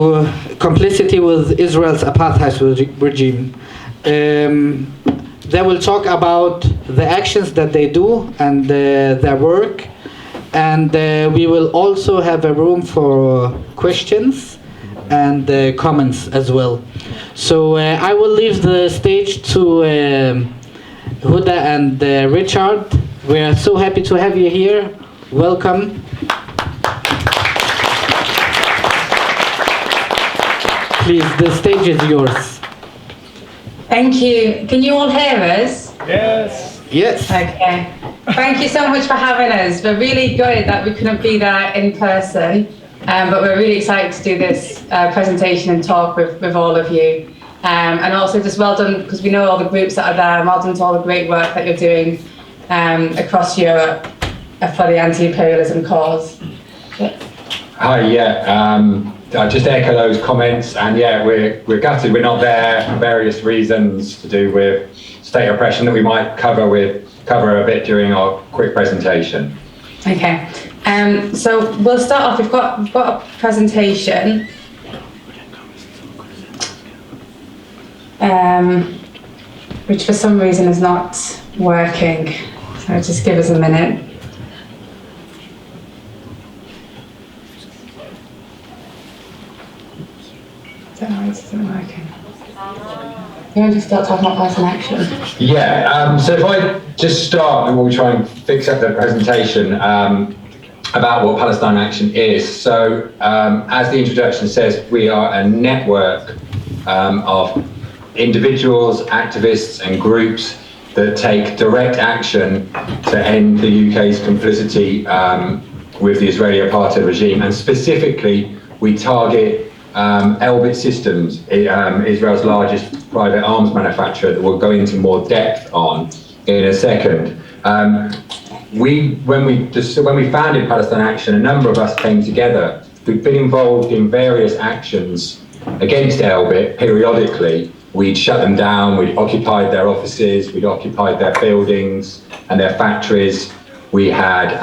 complicity with Israel's apartheid regime. They will talk about the actions that they do and their work, and we will also have a room for questions and comments as well. So I will leave the stage to Huda and Richard. We are so happy to have you here. Welcome. Please, the stage is yours. Thank you. Can you all hear us? Yes. Yes. Okay. Thank you so much for having us. We're really good that we couldn't be there in person, but we're really excited to do this presentation and talk with all of you. And also just well done, because we know all the groups that are there, and well done to all the great work that you're doing across Europe for the anti-imperialism cause. Hi, I just echo those comments, and yeah, we're gutted we're not there for various reasons to do with state oppression that we might cover a bit during our quick presentation. Okay, so we'll start off. We've got a presentation, which for some reason is not working. So just give us a minute. It isn't working. You want to start talking about Palestine Action? Yeah, so if I just start and we'll try and fix up the presentation about what Palestine Action is. So as the introduction says, we are a network of individuals, activists and groups that take direct action to end the UK's complicity with the Israeli apartheid regime, and specifically we target Elbit Systems, Israel's largest private arms manufacturer, that we'll go into more depth on in a second. When we founded Palestine Action, a number of us came together who'd been involved in various actions against Elbit periodically. We'd shut them down, we'd occupied their offices, we'd occupied their buildings and their factories. We had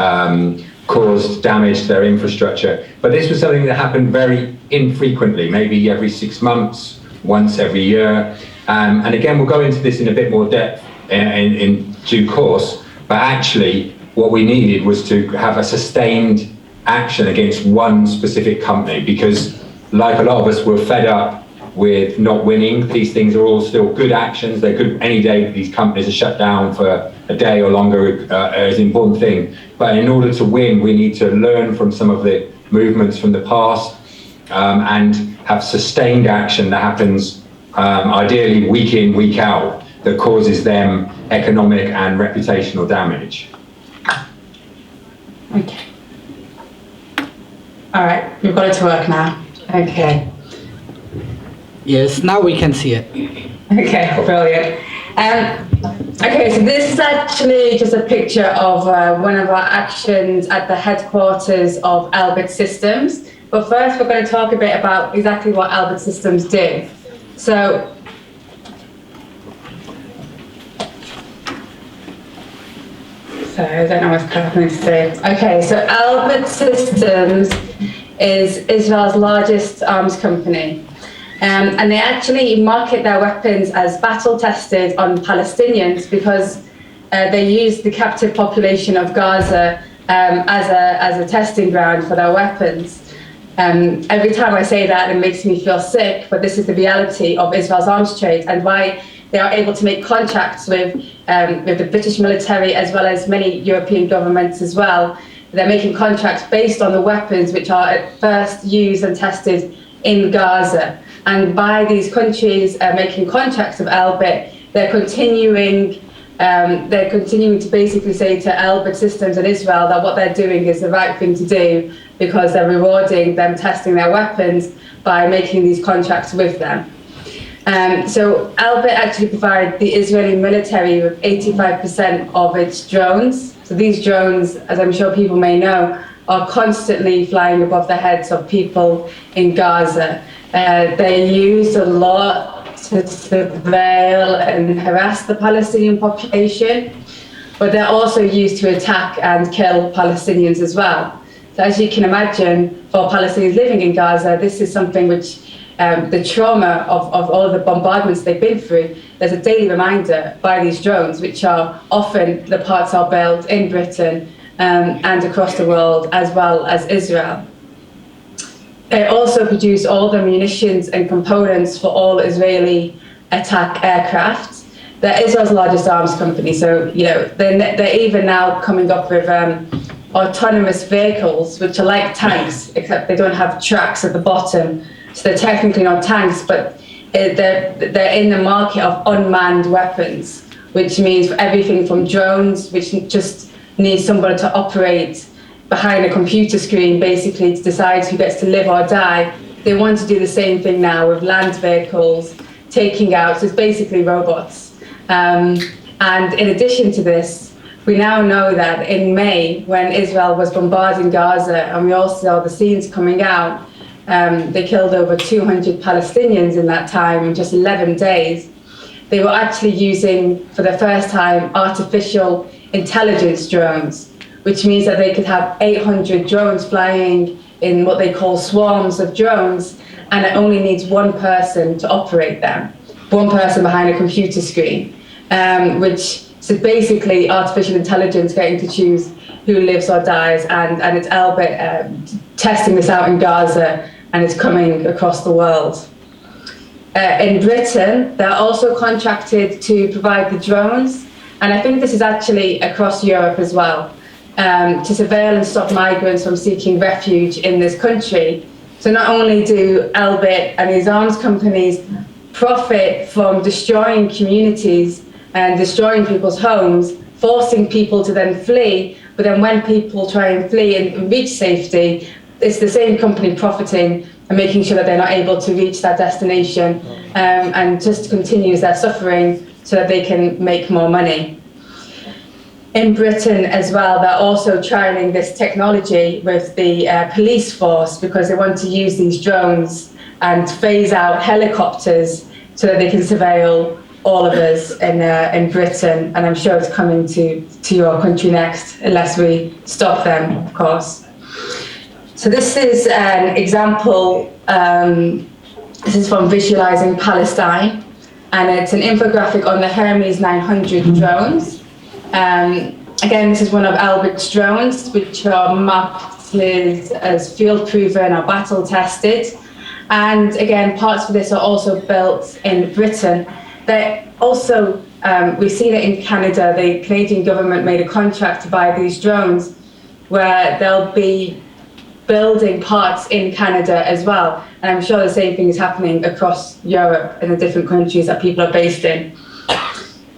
caused damage to their infrastructure. But this was something that happened very infrequently, maybe every 6 months, once every year. And again, we'll go into this in a bit more depth in due course. But actually, what we needed was to have a sustained action against one specific company, because like a lot of us, we're fed up with not winning. These things are all still good actions. They're good any day that these companies are shut down for a day or longer is an important thing. But in order to win, we need to learn from some of the movements from the past and have sustained action that happens ideally week in, week out, that causes them economic and reputational damage. Okay. All right, we've got it to work now. Okay. Yes, now we can see it. Okay, brilliant. Okay, so this is actually just a picture of one of our actions at the headquarters of Elbit Systems. But first, we're going to talk a bit about exactly what Elbit Systems do. So, sorry, I don't know what's happening today. Okay, so Elbit Systems is Israel's largest arms company. And they actually market their weapons as battle-tested on Palestinians because they use the captive population of Gaza as a testing ground for their weapons. Every time I say that, it makes me feel sick, but this is the reality of Israel's arms trade and why they are able to make contracts with the British military as well as many European governments as well. They're making contracts based on the weapons which are at first used and tested in Gaza. And by these countries making contracts with Elbit, they're continuing to basically say to Elbit Systems and Israel that what they're doing is the right thing to do because they're rewarding them testing their weapons by making these contracts with them. So Elbit actually provides the Israeli military with 85% of its drones. So these drones, as I'm sure people may know, are constantly flying above the heads of people in Gaza. They're used a lot to surveil and harass the Palestinian population, but they're also used to attack and kill Palestinians as well. So as you can imagine, for Palestinians living in Gaza, this is something which the trauma of all the bombardments they've been through, there's a daily reminder by these drones, which are often, the parts are built in Britain and across the world, as well as Israel. They also produce all the munitions and components for all Israeli attack aircraft. They're Israel's largest arms company, so they're even now coming up with autonomous vehicles, which are like tanks, except they don't have tracks at the bottom. So they're technically not tanks, but they're in the market of unmanned weapons, which means everything from drones, which just need somebody to operate behind a computer screen, basically to decide who gets to live or die. They want to do the same thing now with land vehicles, taking out, so it's basically robots. And in addition to this, we now know that in May, when Israel was bombarding Gaza, and we all saw the scenes coming out, they killed over 200 Palestinians in that time in just 11 days. They were actually using, for the first time, artificial intelligence drones, which means that they could have 800 drones flying in what they call swarms of drones, and it only needs one person to operate them, one person behind a computer screen, so basically artificial intelligence getting to choose who lives or dies, and it's Elbit testing this out in Gaza, and it's coming across the world. In Britain, they're also contracted to provide the drones, and I think this is actually across Europe as well, to surveil and stop migrants from seeking refuge in this country. So not only do Elbit and these arms companies profit from destroying communities and destroying people's homes, forcing people to then flee, but then when people try and flee and reach safety, it's the same company profiting and making sure that they're not able to reach that destination, and just continues their suffering so that they can make more money. In Britain as well, they're also trialing this technology with the police force, because they want to use these drones and phase out helicopters so that they can surveil all of us in Britain, and I'm sure it's coming to your country next, unless we stop them, of course. So this is an example, this is from Visualizing Palestine, and it's an infographic on the Hermes 900 drones. Again, this is one of Elbit's drones, which are marked as field proven or battle tested. And again, parts of this are also built in Britain. They also, we've seen it in Canada. The Canadian government made a contract to buy these drones, where they'll be building parts in Canada as well. And I'm sure the same thing is happening across Europe in the different countries that people are based in.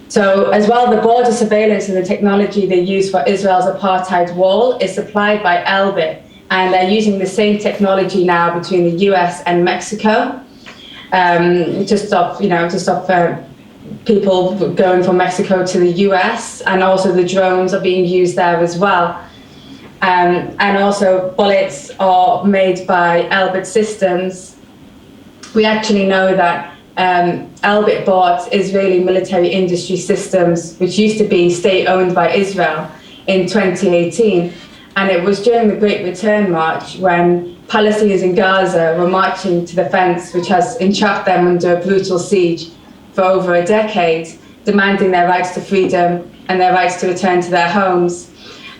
So as well, the border surveillance and the technology they use for Israel's apartheid wall is supplied by Elbit, and they're using the same technology now between the US and Mexico, to stop people going from Mexico to the US, and also the drones are being used there as well. And also bullets are made by Elbit Systems. We actually know that Elbit bought Israeli military industry systems, which used to be state-owned by Israel, in 2018. And it was during the Great Return March, when Palestinians in Gaza were marching to the fence, which has entrapped them under a brutal siege for over a decade, demanding their rights to freedom and their rights to return to their homes.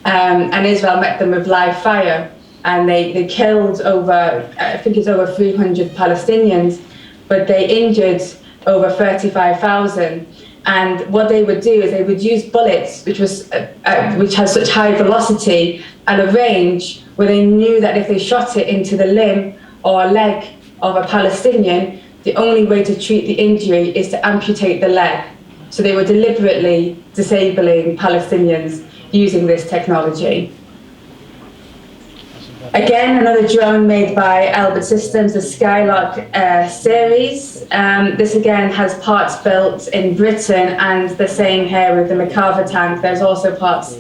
And Israel met them with live fire, and they killed over, I think it's over 300 Palestinians, but they injured over 35,000. And what they would do is they would use bullets, which has such high velocity and a range, where they knew that if they shot it into the limb or leg of a Palestinian, the only way to treat the injury is to amputate the leg. So they were deliberately disabling Palestinians using this technology. Again, another drone made by Elbit Systems, the Skylark series. This again has parts built in Britain, and the same here with the Merkava tank. There's also parts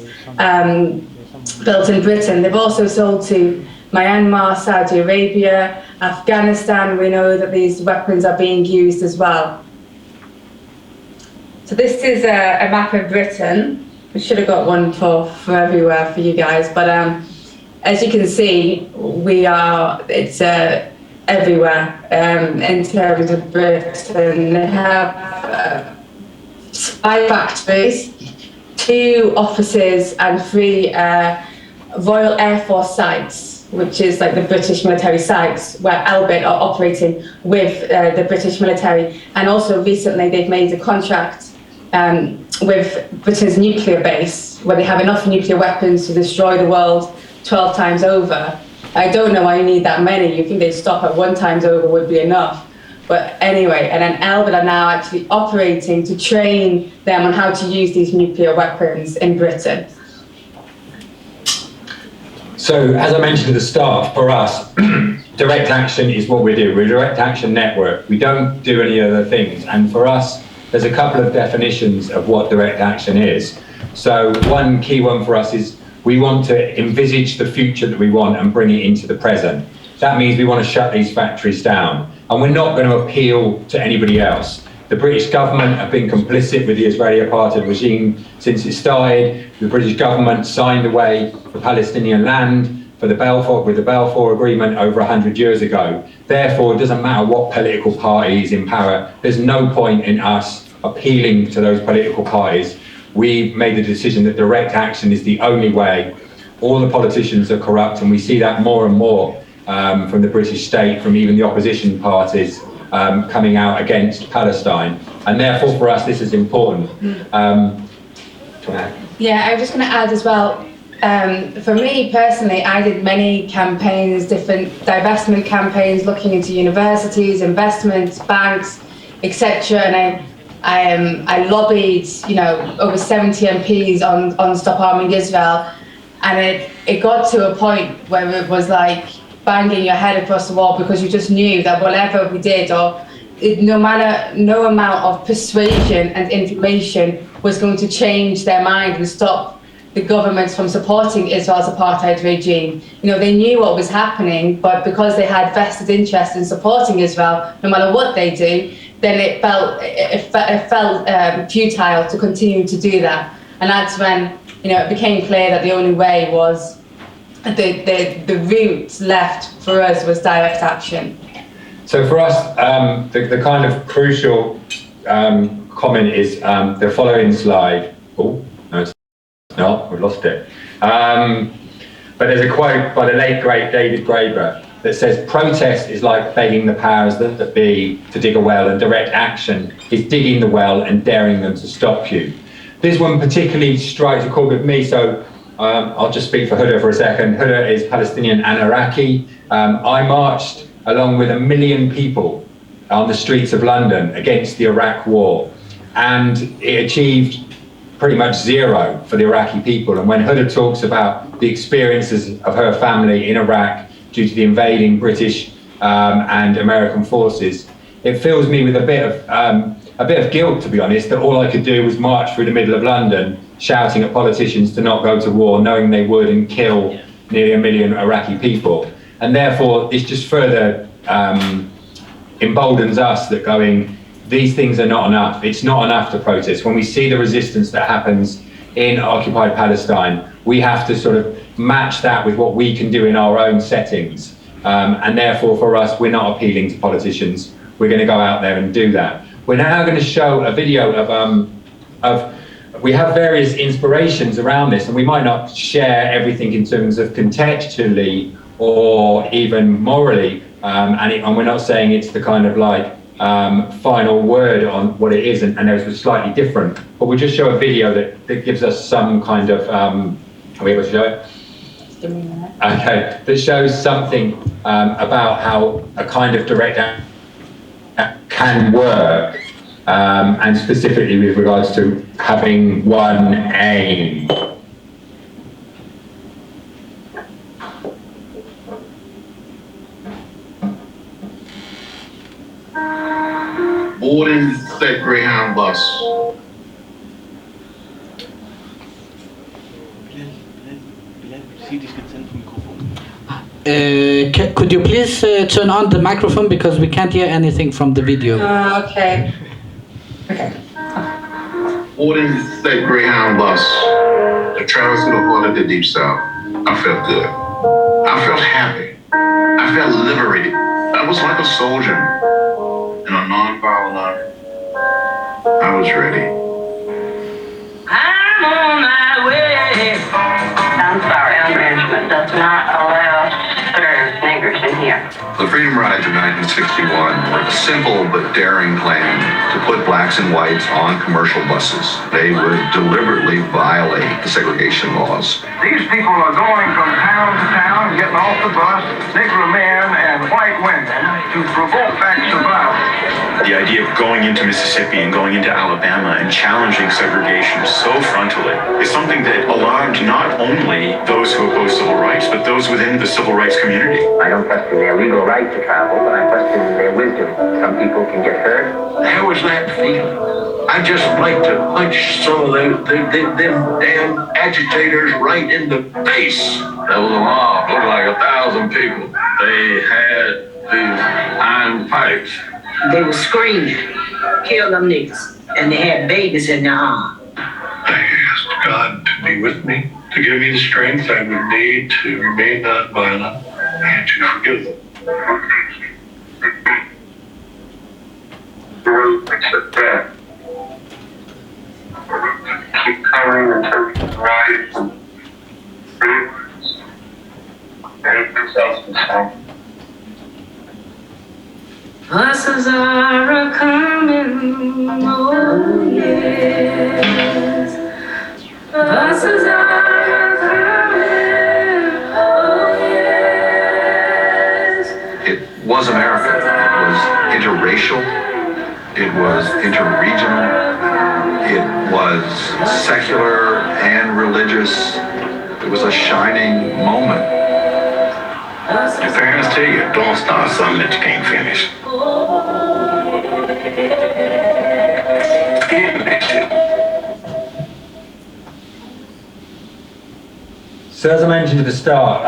built in Britain. They've also sold to Myanmar, Saudi Arabia, Afghanistan. We know that these weapons are being used as well. So this is a map of Britain. We should have got one for everywhere for you guys, but as you can see, it's everywhere in terms of Britain. They have 5 factories, 2 offices and 3 Royal Air Force sites, which is like the British military sites where Elbit are operating with the British military. And also recently they've made a contract with Britain's nuclear base, where they have enough nuclear weapons to destroy the world 12 times over. I don't know why you need that many. You think they'd stop at 1 times over would be enough. But anyway, and then Elbit are now actually operating to train them on how to use these nuclear weapons in Britain. So, as I mentioned at the start, for us, direct action is what we do. We're a direct action network. We don't do any other things. And for us, there's a couple of definitions of what direct action is. So one key one for us is we want to envisage the future that we want and bring it into the present. That means we want to shut these factories down. And we're not going to appeal to anybody else. The British government have been complicit with the Israeli apartheid regime since it started. The British government signed away the Palestinian land with the Balfour Agreement over 100 years ago. Therefore, it doesn't matter what political party is in power. There's no point in us appealing to those political parties. We've made the decision that direct action is the only way. All the politicians are corrupt, and we see that more and more from the British state, from even the opposition parties coming out against Palestine. And therefore, for us, this is important. Yeah, I was just going to add as well, for me personally, I did many campaigns, different divestment campaigns, looking into universities, investments, banks, etc. And I lobbied, over 70 MPs on Stop Arming Israel. And it got to a point where it was like banging your head across the wall, because you just knew that whatever we did, no amount of persuasion and information was going to change their mind and stop the governments from supporting Israel's apartheid regime. They knew what was happening, but because they had vested interest in supporting Israel, no matter what they do, then it felt futile to continue to do that. And that's when it became clear that the only way was the route left for us was direct action. So for us, the kind of crucial comment is the following slide. Oh, no, it's not. We've lost it. But there's a quote by the late, great David Graeber that says, "Protest is like begging the powers that be to dig a well, and direct action is digging the well and daring them to stop you." This one particularly strikes a chord with me, so I'll just speak for Huda for a second. Huda is Palestinian and Iraqi. I marched along with 1 million people on the streets of London against the Iraq war, and it achieved pretty much zero for the Iraqi people. And when Huda talks about the experiences of her family in Iraq due to the invading British and American forces, it fills me with a bit of guilt, to be honest, that all I could do was march through the middle of London shouting at politicians to not go to war, knowing they would, and kill nearly 1 million Iraqi people. And therefore, it's just further emboldens us that these things are not enough. It's not enough to protest. When we see the resistance that happens in occupied Palestine, we have to sort of match that with what we can do in our own settings. And therefore, for us, we're not appealing to politicians. We're going to go out there and do that. We're now going to show a video of we have various inspirations around this, and we might not share everything in terms of contextually or even morally, and we're not saying it's the kind of final word on what it is, and those were slightly different. But we'll just show a video that gives us some kind of, are we able to show it? Okay, that shows something about how a kind of direct action can work, and specifically with regards to having one aim. Boarding that Greyhound bus. Could you please turn on the microphone, because we can't hear anything from the video. Okay. Boarding that Greyhound bus that travels through the heart of the Deep South, I felt good. I felt happy. I felt liberated. I was like a soldier in a non-violent army. I was ready. I'm on my way. I'm sorry, management does not allow serve niggers in here. The Freedom Rides of 1961 were a simple but daring plan to put blacks and whites on commercial buses. They would deliberately violate the segregation laws. These people are going from town to town, getting off the bus, Negro men and white women, to provoke acts of violence. The idea of going into Mississippi and going into Alabama and challenging segregation so frontally is something that alarmed not only those who oppose civil rights, but those within the civil rights community. I don't question their legal right to travel, but I question their wisdom. Some people can get hurt. How was that feeling? I just like to punch some of them damn agitators right in the face. That was a mob, looked like 1,000 people. They had these iron pipes. They were screaming, kill them niggas, and they had babies in their arms. I asked God to be with me, to give me the strength I would need to remain nonviolent and to forgive them. Keep covering in terms of rights and freedoms. And themselves the same. Buses are a-coming, oh yes. Buses are a-coming, oh yes. It was America. It was interracial. It was interregional. It was secular and religious. It was a shining moment. Your parents tell you, don't start something that you can't finish. So as I mentioned at the start,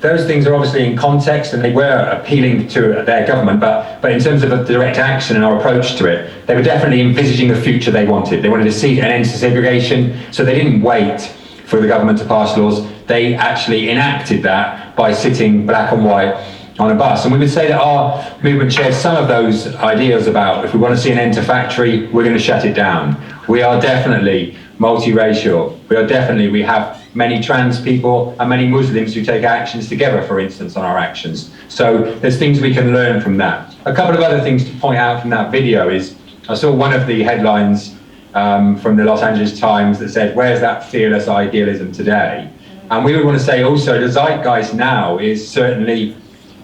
those things are obviously in context and they were appealing to their government, but in terms of a direct action and our approach to it, they were definitely envisaging the future they wanted. They wanted to see an end to segregation, so they didn't wait for the government to pass laws. They actually enacted that by sitting black and white on a bus. And we would say that our movement shares some of those ideas about if we want to see an end to factory, we're going to shut it down. We are definitely multiracial. We have many trans people and many Muslims who take actions together, for instance, on our actions. So there's things we can learn from that. A couple of other things to point out from that video is, I saw one of the headlines from the Los Angeles Times that said, where's that fearless idealism today? And we would want to say also the zeitgeist now is certainly,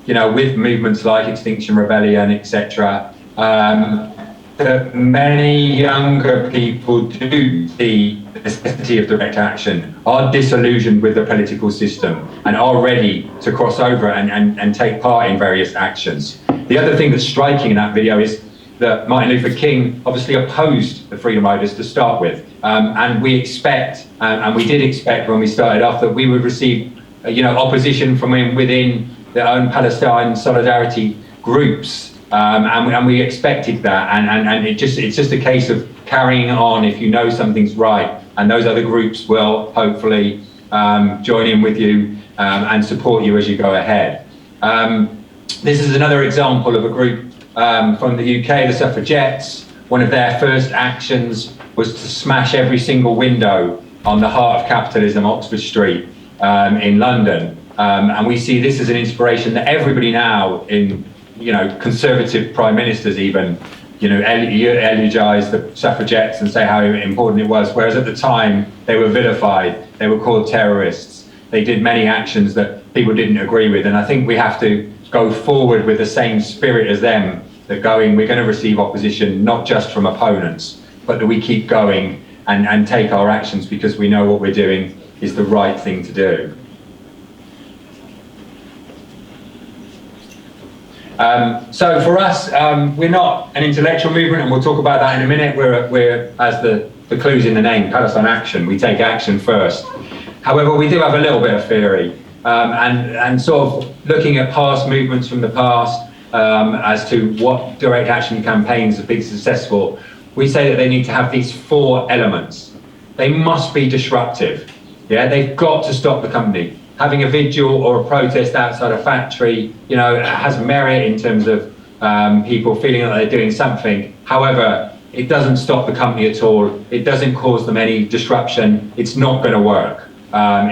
you know, with movements like Extinction Rebellion, etc., that many younger people do see the necessity of direct action, are disillusioned with the political system, and are ready to cross over and take part in various actions. The other thing that's striking in that video is that Martin Luther King obviously opposed the Freedom Riders to start with, and we expect, and we did expect when we started off, that we would receive, opposition from within their own Palestine solidarity groups. And we expected that, and it's just a case of carrying on if you know something's right, and those other groups will hopefully join in with you and support you as you go ahead. This is another example of a group from the UK, the Suffragettes. One of their first actions was to smash every single window on the heart of capitalism, Oxford Street, in London. And we see this as an inspiration that everybody now in conservative prime ministers even, eulogize the suffragettes and say how important it was, whereas at the time they were vilified, they were called terrorists, they did many actions that people didn't agree with, and I think we have to go forward with the same spirit as them, that we're going to receive opposition not just from opponents, but that we keep going and take our actions because we know what we're doing is the right thing to do. So for us, we're not an intellectual movement, and we'll talk about that in a minute. We're as the clue's in the name, Palestine Action. We take action first. However, we do have a little bit of theory, and sort of looking at past movements from the past as to what direct action campaigns have been successful. We say that they need to have these 4 elements. They must be disruptive. Yeah, they've got to stop the company having a vigil or a protest outside a factory, you know, has merit in terms of people feeling that they're doing something. However, it doesn't stop the company at all. It doesn't cause them any disruption. It's not going to work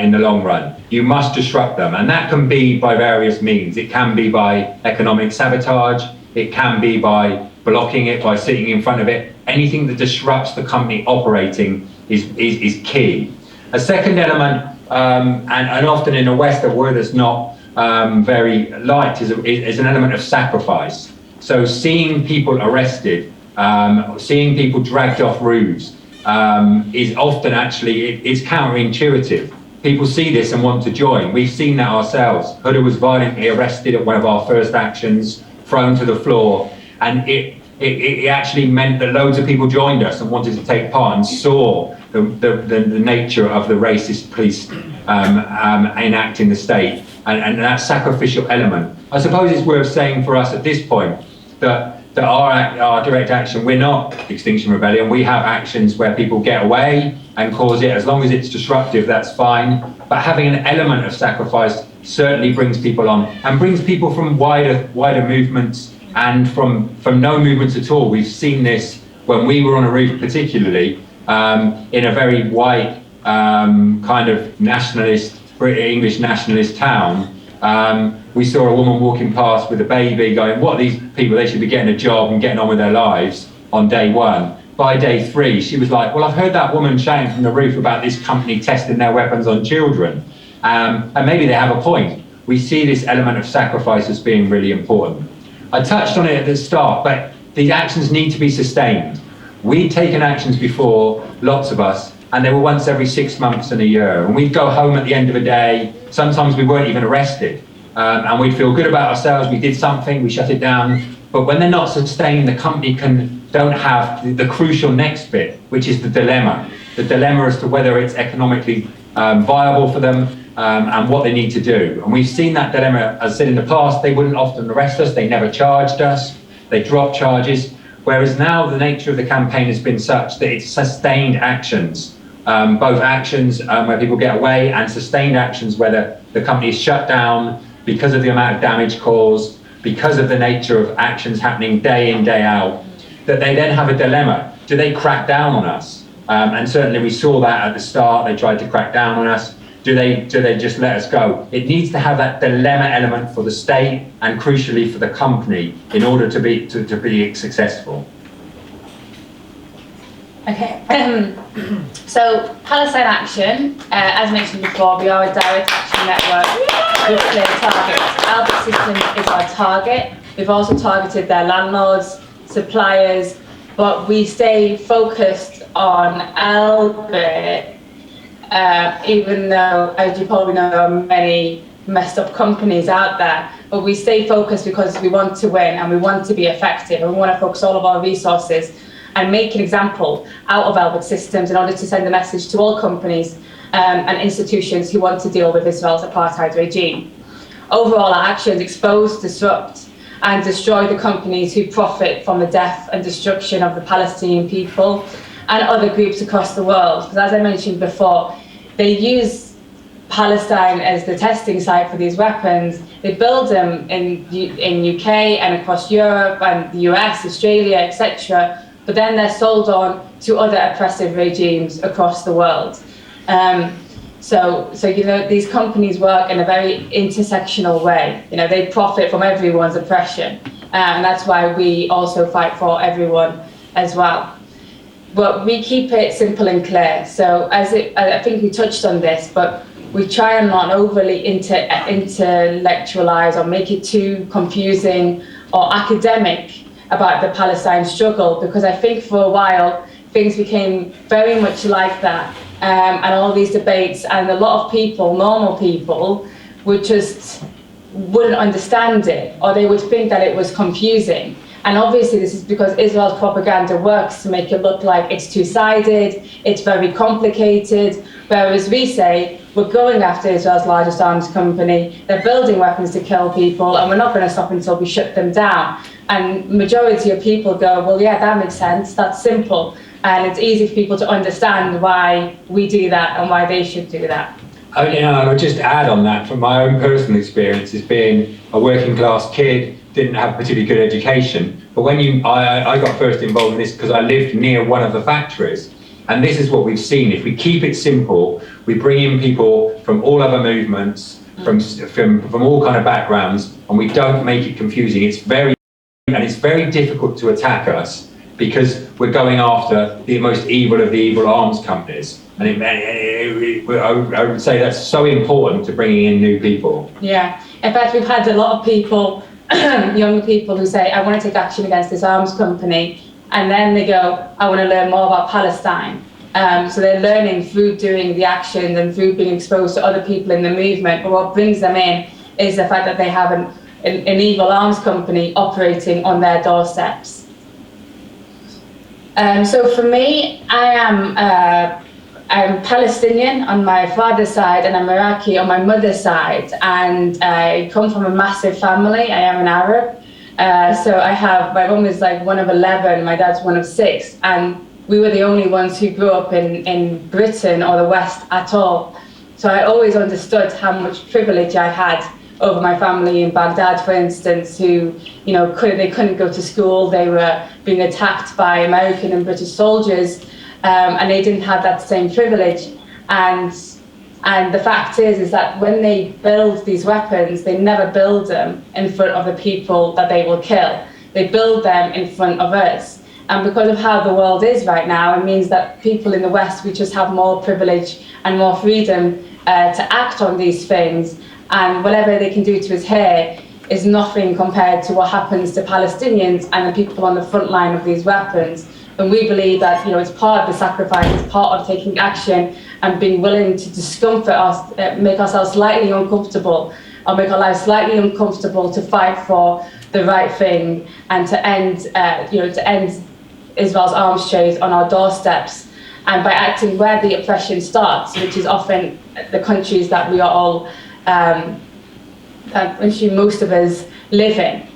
in the long run. You must disrupt them, and that can be by various means. It can be by economic sabotage. It can be by blocking it, by sitting in front of it. Anything that disrupts the company operating is key. A second element, and often in the West, a word that's not very liked, is an element of sacrifice. So seeing people arrested, seeing people dragged off roofs, is often actually, it's counterintuitive. People see this and want to join. We've seen that ourselves. Huda was violently arrested at one of our first actions, thrown to the floor, and it actually meant that loads of people joined us and wanted to take part and saw the nature of the racist police enacting the state, and that sacrificial element. I suppose it's worth saying for us at this point that our direct action, we're not Extinction Rebellion. We have actions where people get away and cause it. As long as it's disruptive, that's fine. But having an element of sacrifice certainly brings people on, and brings people from wider movements and from no movements at all. We've seen this when we were on a roof, particularly in a very white kind of nationalist, English nationalist town. We saw a woman walking past with a baby going, what are these people? They should be getting a job and getting on with their lives on day one. By day 3, she was like, well, I've heard that woman shouting from the roof about this company testing their weapons on children. And maybe they have a point. We see this element of sacrifice as being really important. I touched on it at the start, but these actions need to be sustained. We'd taken actions before, lots of us, and they were once every 6 months and a year. And we'd go home at the end of a day. Sometimes we weren't even arrested. And we'd feel good about ourselves. We did something, we shut it down. But when they're not sustained, the company don't have the crucial next bit, which is the dilemma. The dilemma as to whether it's economically viable for them and what they need to do. And we've seen that dilemma, as I said in the past, they wouldn't often arrest us, they never charged us, they dropped charges. Whereas now the nature of the campaign has been such that it's sustained actions, both actions where people get away and sustained actions where the company is shut down because of the amount of damage caused, because of the nature of actions happening day in, day out, that they then have a dilemma. Do they crack down on us? And certainly we saw that at the start, they tried to crack down on us. Do they just let us go? It needs to have that dilemma element for the state and crucially for the company in order to be successful. Okay, so Palestine Action, as mentioned before, we are a direct action network with clear targets. Albert Systems is our target. We've also targeted their landlords, suppliers, but we stay focused on Albert, even though, as you probably know, there are many messed up companies out there, but we stay focused because we want to win and we want to be effective, and we want to focus all of our resources and make an example out of Albert Systems in order to send a message to all companies and institutions who want to deal with Israel's apartheid regime. Overall, our actions expose, disrupt and destroy the companies who profit from the death and destruction of the Palestinian people and other groups across the world. Because as I mentioned before, they use Palestine as the testing site for these weapons. They build them in UK and across Europe and the US, Australia, etc. But then they're sold on to other oppressive regimes across the world. So you know, these companies work in a very intersectional way. You know, they profit from everyone's oppression, and that's why we also fight for everyone as well. But we keep it simple and clear. So I think we touched on this, but we try and not overly intellectualize or make it too confusing or academic about the Palestine struggle, because I think for a while things became very much like that, and all these debates, and a lot of people, normal people, wouldn't understand it, or they would think that it was confusing. And obviously this is because Israel's propaganda works to make it look like it's two-sided, it's very complicated, whereas we say we're going after Israel's largest arms company, they're building weapons to kill people, and we're not going to stop until we shut them down. And majority of people go, well, yeah, that makes sense, that's simple. And it's easy for people to understand why we do that and why they should do that. I would just add on that from my own personal experience as being a working class kid, didn't have a particularly good education. But when I got first involved in this because I lived near one of the factories. And this is what we've seen. If we keep it simple, we bring in people from all other movements, from all kind of backgrounds, and we don't make it confusing. It's very difficult to attack us because we're going after the most evil of the evil arms companies. And I would say that's so important to bringing in new people. Yeah, in fact, we've had a lot of people, young people who say, I want to take action against this arms company. And then they go, I want to learn more about Palestine. So they're learning through doing the actions and through being exposed to other people in the movement. But what brings them in is the fact that they have an evil arms company operating on their doorsteps. So for me, I'm Palestinian on my father's side and I'm Iraqi on my mother's side. And I come from a massive family. I am an Arab. So my mum is like one of 11, my dad's one of 6, and we were the only ones who grew up in Britain or the West at all. So I always understood how much privilege I had over my family in Baghdad, for instance, who, they couldn't go to school, they were being attacked by American and British soldiers, and they didn't have that same privilege. And the fact is that when they build these weapons, they never build them in front of the people that they will kill. They build them in front of us. And because of how the world is right now, it means that people in the West, we just have more privilege and more freedom to act on these things. And whatever they can do to us here is nothing compared to what happens to Palestinians and the people on the front line of these weapons. And we believe that it's part of the sacrifice, it's part of taking action and being willing to discomfort us, make ourselves slightly uncomfortable, or make our lives slightly uncomfortable to fight for the right thing and to end Israel's arms trade on our doorsteps. And by acting where the oppression starts, which is often the countries that we are all, that most of us live in.